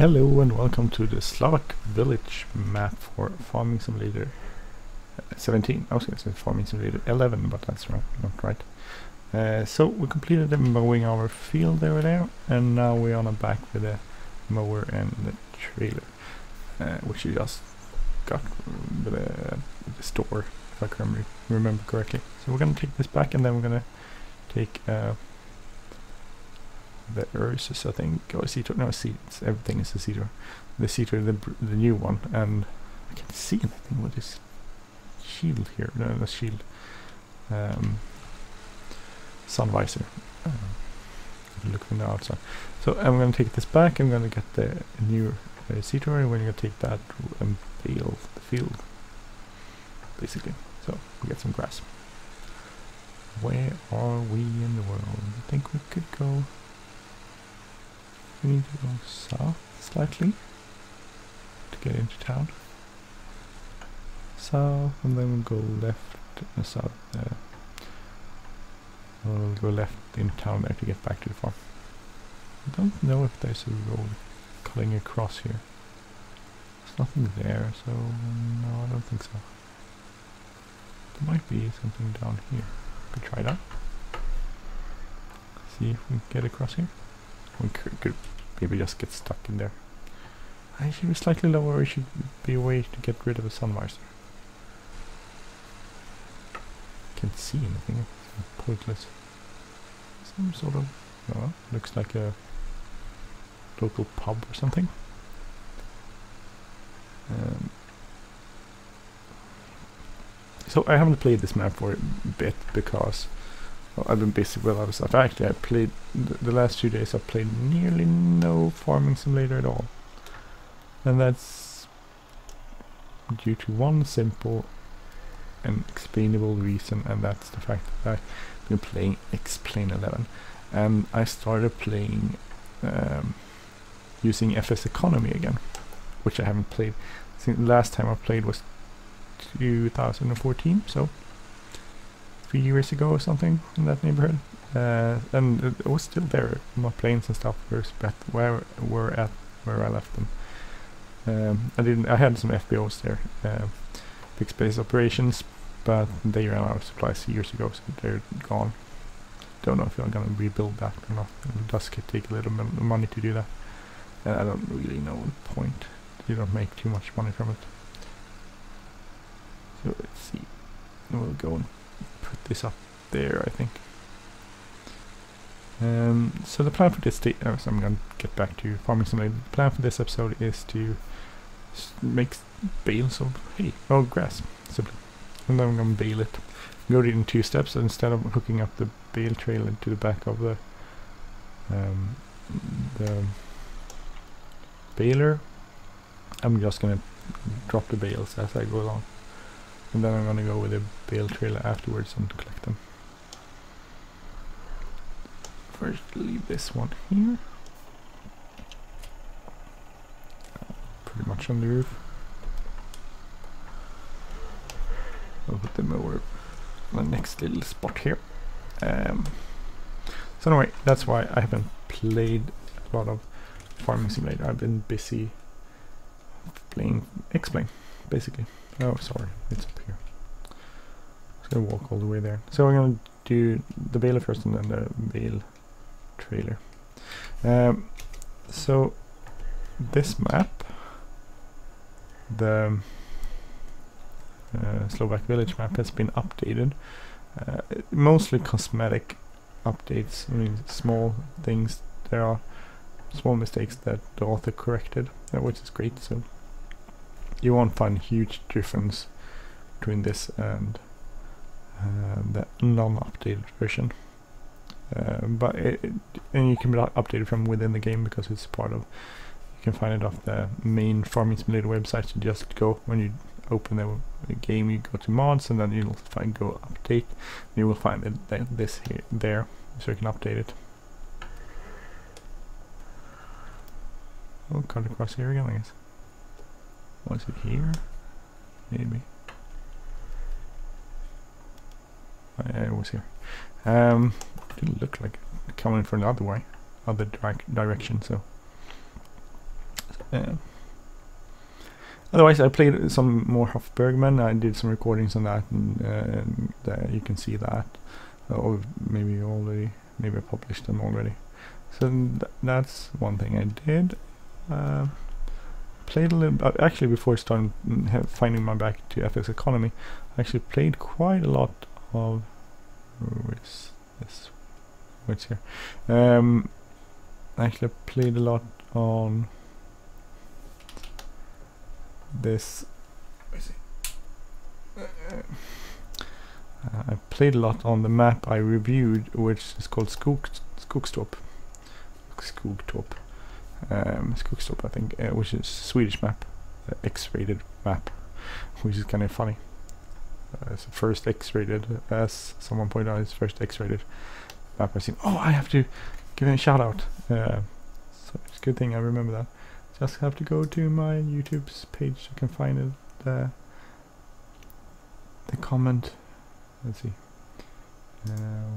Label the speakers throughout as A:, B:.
A: Hello and welcome to the Slovak Village map for Farming Simulator 17. I was going to say Farming Simulator 11, but that's not right. So we completed the mowing our field over there, and now we're on a back with the mower and the trailer, which we just got with the store, if I can remember correctly. So we're going to take this back, and then we're going to take the Ursus, I think, or Zetor, no, everything is the Zetor. The Zetor, the new one, and I can't see anything with this shield here, no, the shield, sun visor, look from the outside. So I'm going to take this back, I'm going to get the new Zetor, and we're going to take that and bale the field, basically. So we get some grass. Where are we in the world? I think we could go... We need to go south slightly to get into town. South, and then we'll go left, south. We'll go left in town there to get back to the farm. I don't know if there's a road cutting across here. There's nothing there, so no, I don't think so. There might be something down here. Could try that. See if we can get across here. We could maybe just get stuck in there. I should be slightly lower, it should be a way to get rid of the sun visor. Can't see anything, it's pointless. Some sort of, looks like a local pub or something. So I haven't played this map for a bit because I've been busy with other stuff. Actually, I played the last 2 days. I played nearly no Farming Simulator at all, and that's due to one simple and explainable reason, and that's the fact that I've been playing X-Plane 11, and I started playing using FS Economy again, which I haven't played since the last time I played was 2014. So. 3 years ago or something in that neighborhood, and it was still there. My planes and stuff were where I left them. I had some FBOs there, fixed base operations, but they ran out of supplies years ago, so they're gone. Don't know if I'm gonna rebuild that or not. It does take a little money to do that, and I don't really know the point. You don't make too much money from it. So let's see. We'll go and put this up there, I think. So the plan for this so I'm going to get back to Farming Simulator. The plan for this episode is to make bales of grass, simply. And then I'm going to bale it. Go in 2 steps. So instead of hooking up the bale trailer to the back of the baler, I'm just going to drop the bales as I go along. And then I'm going to go with a bale trailer afterwards and collect them. First, leave this one here. Pretty much on the roof. I'll put the mower on the next little spot here. So anyway, that's why I haven't played a lot of Farming Simulator. I've been busy playing X-Plane, basically. Oh, sorry, it's up here. I'm just gonna walk all the way there. So I'm gonna do the baler first and then the bale trailer. So this map, the Slovak Village map, has been updated. Mostly cosmetic updates. I mean, small things. There are small mistakes that the author corrected, which is great. So you won't find a huge difference between this and the non-updated version, but and you can update it from within the game because it's part of. You can find it off the main Farming Simulator website. You just go, when you open the game, you go to mods, and then you'll find go update. And you will find this here there, so you can update it. Oh, cut across here again, I guess. Was it here? Maybe. It was here. Didn't look like coming from the other way, other direction. So Otherwise, I played some more Bergman. I did some recordings on that, and you can see that. Or maybe I published them already. So that's one thing I did. Played a little. Actually, before starting finding my back to FX Economy, I actually played quite a lot of. Where's this? What's here? Actually, I played a lot on this. I played a lot on the map I reviewed, which is called Skogstorp, I think, which is a Swedish map, X-rated map, which is kind of funny. It's the first X-rated, as someone pointed out, it's first X-rated map I've seen. Oh, I have to give him a shout out. So it's a good thing I remember that. Just have to go to my YouTube's page. You can find it. The comment. Let's see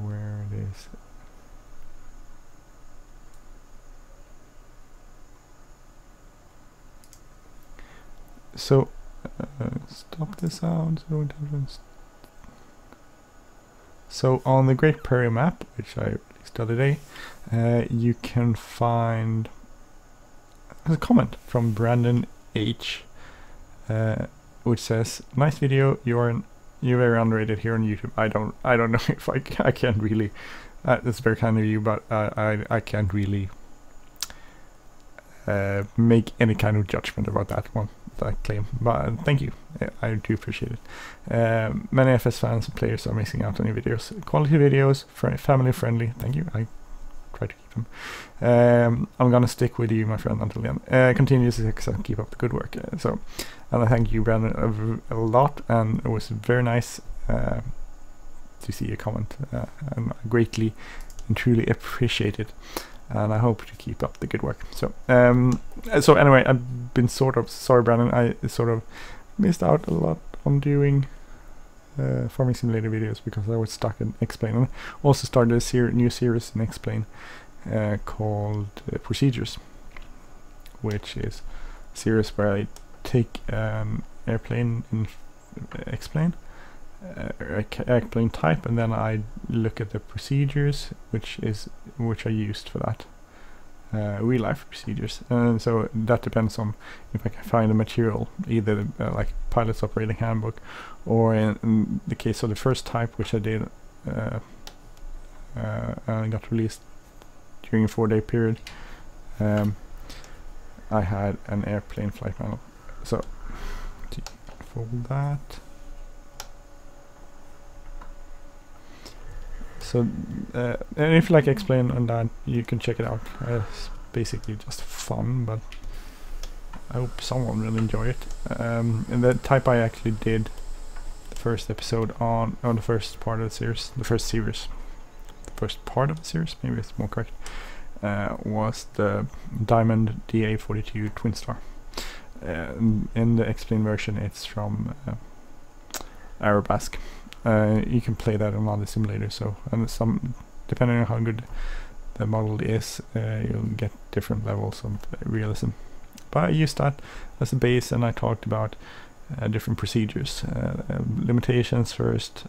A: where it is. So stop the sound. So on the Great Prairie map, which I released the other day, you can find a comment from Brandon H, which says, "Nice video. You're very underrated here on YouTube." I don't know if I can't really. That's very kind of you, but I can't really make any kind of judgment about that claim. But thank you. I do appreciate it. Many FS fans and players are missing out on your videos. Quality videos, family friendly. Thank you. I try to keep them. I'm gonna stick with you, my friend, until the end. Continue to keep up the good work. And I thank you, Brandon, a lot, and it was very nice to see your comment, and I greatly and truly appreciate it, and I hope to keep up the good work. So anyway, I've been sorry, Brandon, I sort of missed out a lot on doing Farming Simulator videos because I was stuck in Explain. And also started a new series in Explain called Procedures, which is a series where I take airplane in Explain, airplane type, and then I look at the procedures which I used for that. Real life procedures, and so that depends on if I can find a material, either like Pilot's Operating Handbook, or in the case of the first type, which I did and got released during a 4-day period. I had an airplane flight manual, so for that. So and if you like Explain on that, you can check it out. It's basically just fun, but I hope someone will enjoy it. And the type I actually did the first episode on the first part of the series, the first part of the series, maybe it's more correct, was the Diamond DA42 Twin Star. In the Explain version, it's from Aerobask. You can play that on other simulators, so, and depending on how good the model is, you'll get different levels of realism. But I used that as a base, and I talked about different procedures. Limitations first.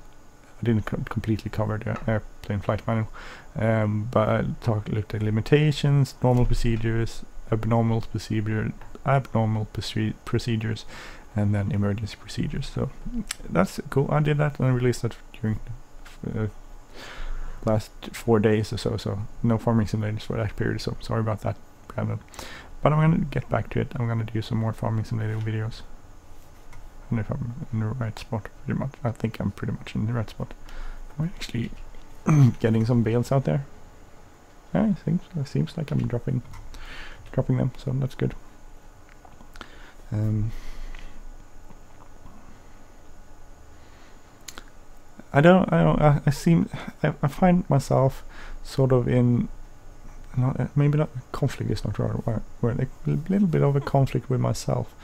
A: I didn't completely cover the airplane flight manual, but I looked at limitations, normal procedures, abnormal procedures, and then emergency procedures. So that's cool. I did that and I released that during last 4 days or so. So no Farming Simulators for that period. So sorry about that, Brandon. But I'm gonna get back to it. I'm gonna do some more Farming Simulator videos. And if I'm in the right spot, pretty much. I think I'm pretty much in the right spot. Am I actually getting some bales out there? Yeah, I think it seems like I'm dropping them. So that's good. I find myself sort of in, maybe not conflict is not the right word, a little bit of a conflict with myself,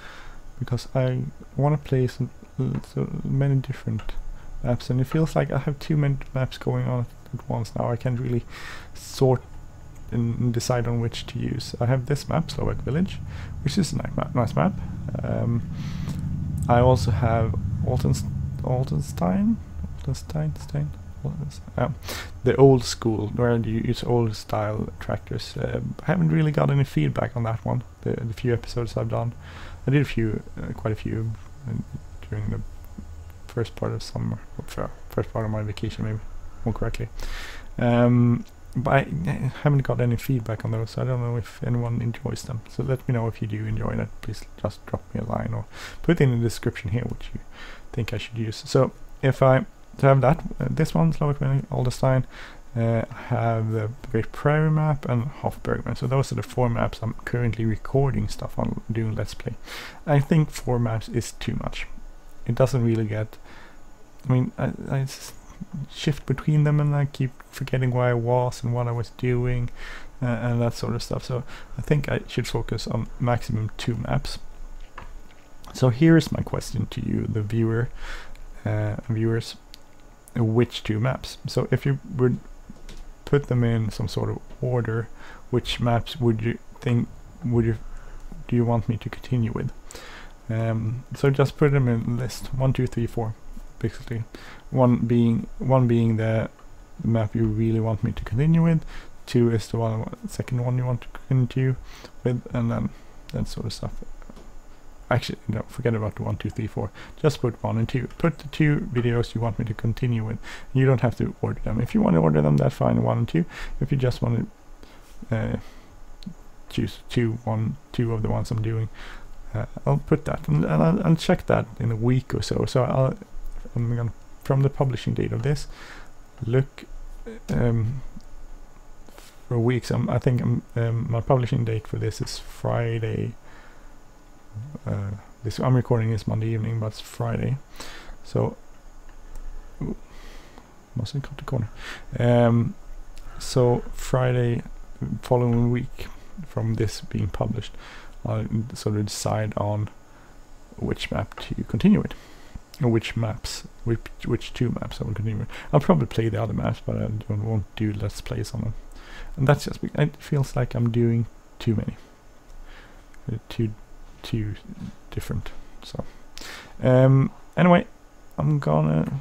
A: because I want to play so many different maps, and it feels like I have too many maps going on at once now. I can't really sort and decide on which to use. I have this map, Slovak Village, which is a nice map. I also have the old school, where you use old style tractors. I haven't really got any feedback on that one. The few episodes I've done, I did quite a few during the first part of summer, first part of my vacation, maybe more correctly. But I haven't got any feedback on those, so I don't know if anyone enjoys them. So let me know if you do enjoy that. Please just drop me a line or put in the description here what you think I should use. So if I have that, this one, Slovak Village, Aldestein, I have the Great Prairie map and Hofbergman. So those are the 4 maps I'm currently recording stuff on, doing Let's Play. I think 4 maps is too much. It doesn't really get... I mean, I shift between them and I keep forgetting where I was and what I was doing and that sort of stuff. So I think I should focus on maximum 2 maps. So here's my question to you, the viewers. Which 2 maps? So if you would put them in some sort of order, which maps would you think do you want me to continue with? So just put them in list 1, 2, 3, 4, basically. One being the map you really want me to continue with. 2 is the second one you want to continue with, and then that sort of stuff. Actually, no, forget about the 1, 2, 3, 4. Just put 1 and 2. Put the 2 videos you want me to continue with. You don't have to order them. If you want to order them, that's fine. 1 and 2. If you just want to choose 2 of the ones I'm doing, I'll put that, and I'll check that in a week or so. So I'm gonna, from the publishing date of this, look for weeks. I think my publishing date for this is Friday. This I'm recording is Monday evening, but it's Friday. So mustn't cut the corner. So Friday following week from this being published, I'll sort of decide on which map to continue with, or which 2 maps I will continue with. I'll probably play the other maps, but I won't do Let's Plays on them. And that's just, it feels like I'm doing too many. Too different. So anyway, I'm gonna,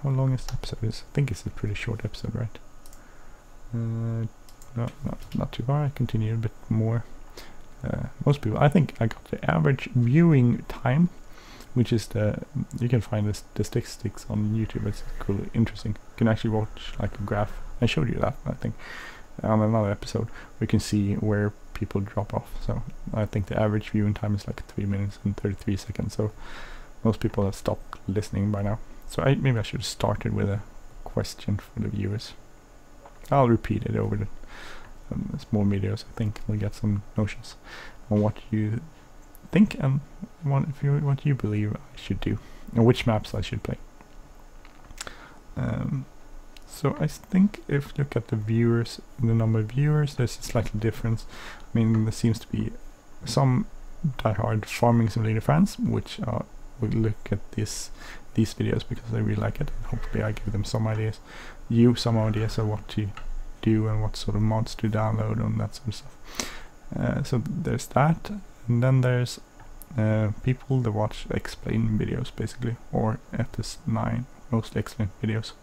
A: how long is the episode? I think it's a pretty short episode, right? No, not too far. I continue a bit more. Most people, I think I got the average viewing time, which is you can find the statistics on YouTube. It's cool, interesting. You can actually watch like a graph. I showed you that, I think, on another episode. We can see where people drop off. So I think the average viewing time is like 3 minutes and 33 seconds. So most people have stopped listening by now. So maybe I should have started with a question for the viewers. I'll repeat it over the small videos. I think we'll get some notions on what you think and what you believe I should do and which maps I should play. So I think if you look at the viewers, the number of viewers, there's a slight difference. I mean, there seems to be some diehard farming simulator fans, which will look at these videos because they really like it. Hopefully I give them some ideas, some ideas of what to do and what sort of mods to download and that sort of stuff. So there's that, and then there's people that watch explain videos basically, or FS9, mostly explain videos.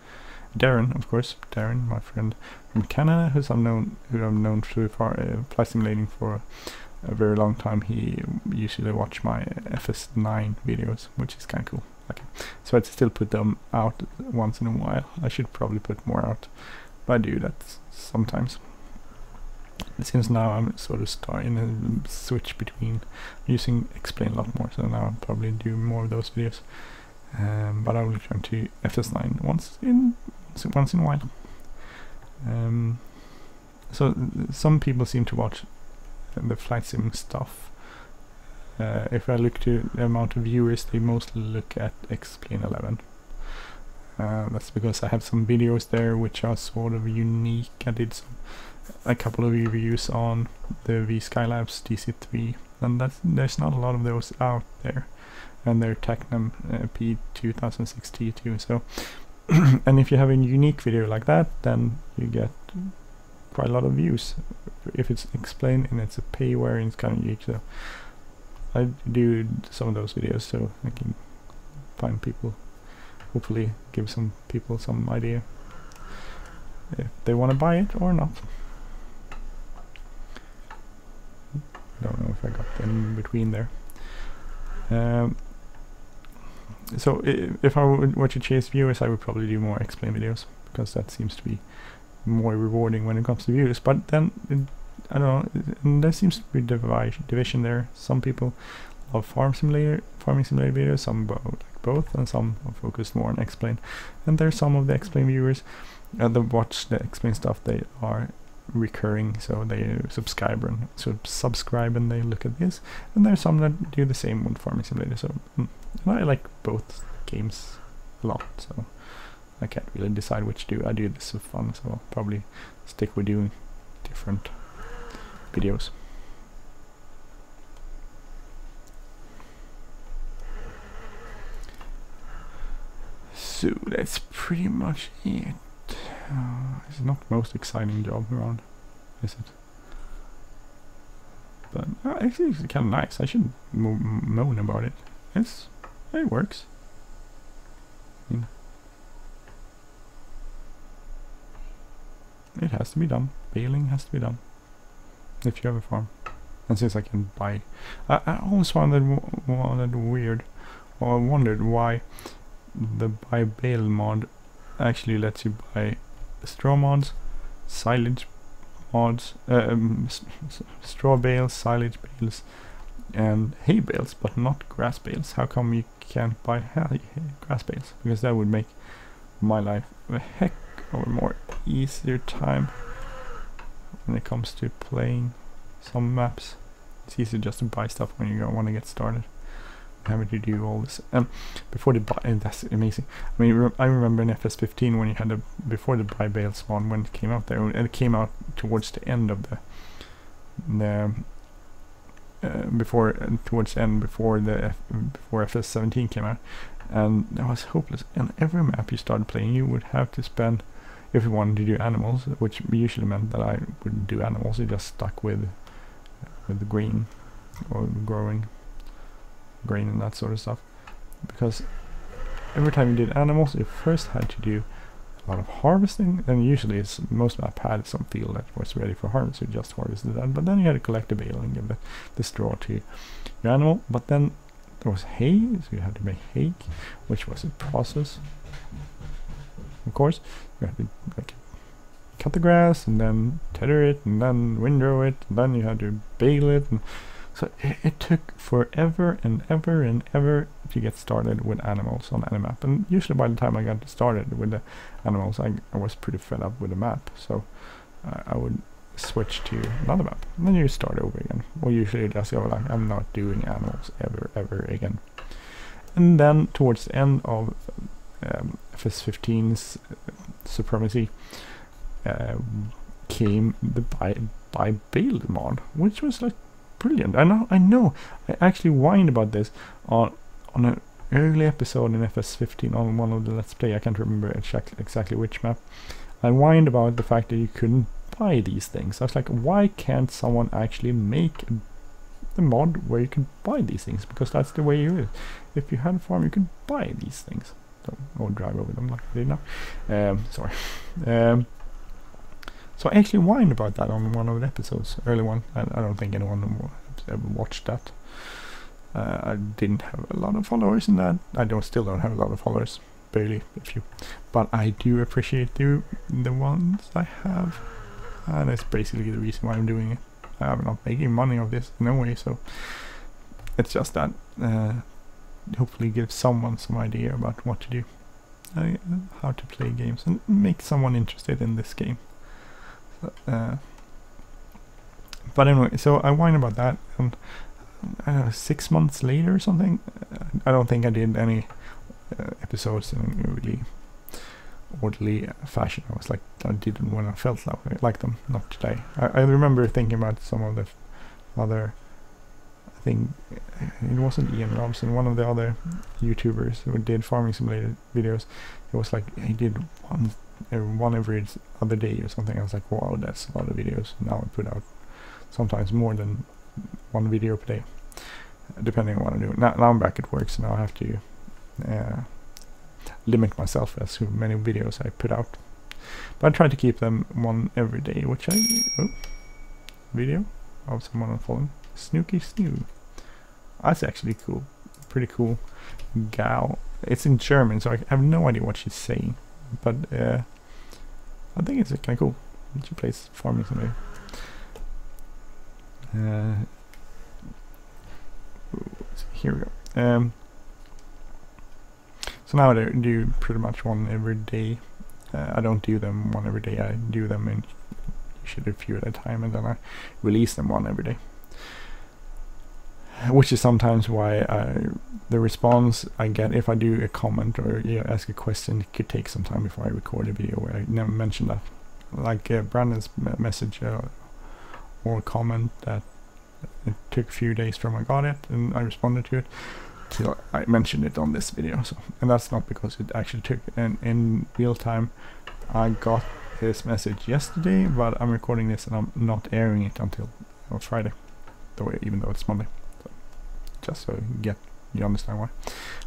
A: Darren, of course, Darren, my friend from Canada, who I've known through flight simulating for a very long time. He usually watch my FS9 videos, which is kind of cool. Okay. So I'd still put them out once in a while. I should probably put more out, but I do that sometimes. Since now I'm sort of starting to switch between using explain a lot more, so now I'll probably do more of those videos. But I will return to FS9 once in a while. So some people seem to watch the flight sim stuff. If I look to the amount of viewers, they mostly look at Explain 11. That's because I have some videos there which are sort of unique. I did a couple of reviews on the V Skylabs DC3, and there's not a lot of those out there. And they're Tecnam P2006 T2. So, and if you have a unique video like that, then you get quite a lot of views if it's explained and it's a payware and it's kind of unique. So I do some of those videos so I can find people, hopefully give some people some idea if they want to buy it or not. Don't know if I got in between there. So if I were to chase viewers, I would probably do more explain videos, because that seems to be more rewarding when it comes to views. But then I don't know, there seems to be division there. Some people love farming simulator videos, some like both, and some are focused more on explain. And there's some of the explain viewers that watch the explain stuff, they are recurring, so they subscribe and they look at this. And there's some that do the same with farming simulator. So I like both games a lot, so I can't really decide which to do. I do this for fun, so I'll probably stick with doing different videos. So that's pretty much it. It's not the most exciting job around, is it? But actually it's kind of nice. I shouldn't moan about it. It works. It has to be done. Baling has to be done if you have a farm. And since I can buy, I always wondered weird, or I wondered why the Bale Mod actually lets you buy straw mods, silage mods, straw bales, silage bales, and hay bales, but not grass bales. How come you can't buy grass bales? Because that would make my life a heck of a more easier time when it comes to playing some maps. It's easier just to buy stuff when you want to get started. Having to do all this before the buy, and that's amazing. I mean, I remember in FS15 when you had the before the buy bale spawn, when it came out there, and it came out towards the end of the before FS17 came out, and that was hopeless. And every map you started playing, you would have to spend, if you wanted to do animals, which usually meant that I wouldn't do animals. I just stuck with the green or growing grain and that sort of stuff, because every time you did animals, you first had to do a lot of harvesting, and usually it's most map had some field that was ready for harvest, so you just harvested that. But then you had to collect the bale and give the straw to your animal. But then there was hay, so you had to make hay, which was a process. Of course, you had to like cut the grass and then tether it and then windrow it, and then you had to bale it, and so it took forever and ever and ever to get started with animals on any map. And usually by the time I got started with the animals, I was pretty fed up with the map. So I would switch to another map, and then you start over again. Or usually just go like, I'm not doing animals ever again. And then towards the end of FS15's supremacy came the Bale Mod, which was like brilliant. I know. I actually whined about this on an early episode in FS15 on one of the Let's Play. I can't remember exactly which map. I whined about the fact that you couldn't buy these things. I was like, why can't someone actually make the mod where you can buy these things? Because that's the way you is. If you had a farm, you could buy these things. So I'll drive over them like I did now. Sorry. So I actually whined about that on one of the episodes, early one. I don't think anyone ever watched that. I didn't have a lot of followers in that. Still don't have a lot of followers, barely a few. But I do appreciate the ones I have, and that's basically the reason why I'm doing it. I'm not making money off this in no way, so it's just that hopefully give someone some idea about what to do, how to play games, and make someone interested in this game. But anyway, so I whine about that, and I don't know, 6 months later or something, I don't think I did any episodes in a really orderly fashion. I was like, I did them when I felt like them, not today. I remember thinking about some of the other, I think it wasn't Ian Robson, one of the other YouTubers who did farming simulator videos. It was like he did one every other day or something. I was like, wow, that's a lot of videos. Now I put out sometimes more than one video per day, depending on what I'm doing. Now I'm back at work, so now I have to limit myself as to many videos I put out. But I try to keep them one every day, which video of someone unfolding. Snooky Snoo. That's actually cool. Pretty cool gal. It's in German, so I have no idea what she's saying. But I think it's kind of cool. She plays farming somewhere. Here we go. So now I do pretty much one every day. I don't do them one every day. I do them in usually a few at a time, and then I release them one every day. Which is sometimes why the response I get if I do a comment or ask a question, it could take some time before I record a video where I never mention that. Like Brandon's message or comment that it took a few days from I got it and I responded to it till I mentioned it on this video. So, and that's not because it actually took in real time. I got his message yesterday, but I'm recording this and I'm not airing it until Friday, even though it's Monday. Just so you understand why.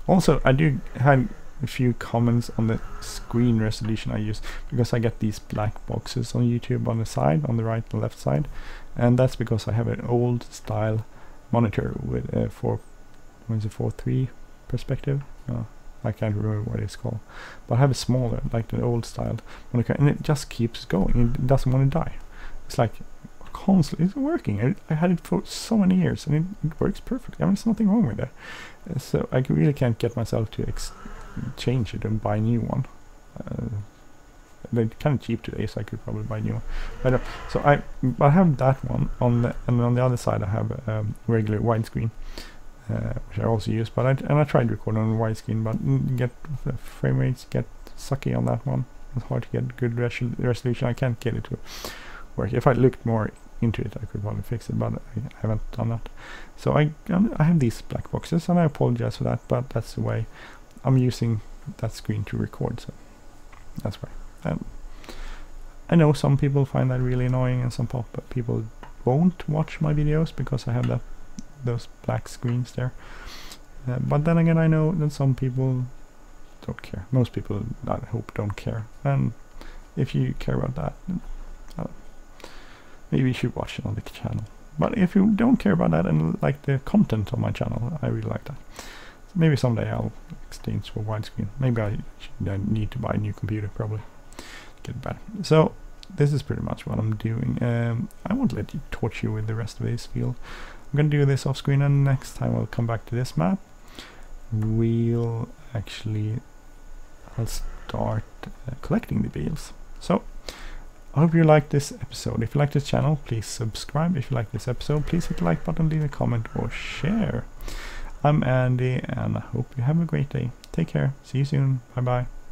A: Also, I do have a few comments on the screen resolution I use, because I get these black boxes on YouTube on the side, on the right and left side, and that's because I have an old style monitor with a 4.3 perspective. I can't remember what it's called, but I have a smaller, like the old style monitor, and it just keeps going. It doesn't want to die. It's like constantly it's working. I had it for so many years and it works perfectly. I mean, there's nothing wrong with it. So I really can't get myself to change it and buy a new one. They're kind of cheap today, so I could probably buy a new one. But so I have that one and on the other side I have a regular widescreen, which I also use. But I tried recording on widescreen, but the frame rates get sucky on that one. It's hard to get good resolution. I can't get it to work. If I looked more into it, I could probably fix it, but I haven't done that. So I have these black boxes, and I apologize for that, but that's the way I'm using that screen to record, so that's why. I know some people find that really annoying, and some people won't watch my videos because I have those black screens there. But then again, I know that some people don't care. Most people, I hope, don't care. And if you care about that, maybe you should watch it on the channel. But if you don't care about that and like the content on my channel, I really like that. So maybe someday I'll exchange for widescreen. Maybe I need to buy a new computer, probably. Get it better. So this is pretty much what I'm doing. I won't let you torture you with the rest of this field. I'm going to do this off screen, and next time I'll come back to this map. I'll start collecting the bales. So I hope you liked this episode. If you like this channel, please subscribe. If you like this episode, please hit the like button, leave a comment or share. I'm Andy, and I hope you have a great day. Take care. See you soon. Bye bye.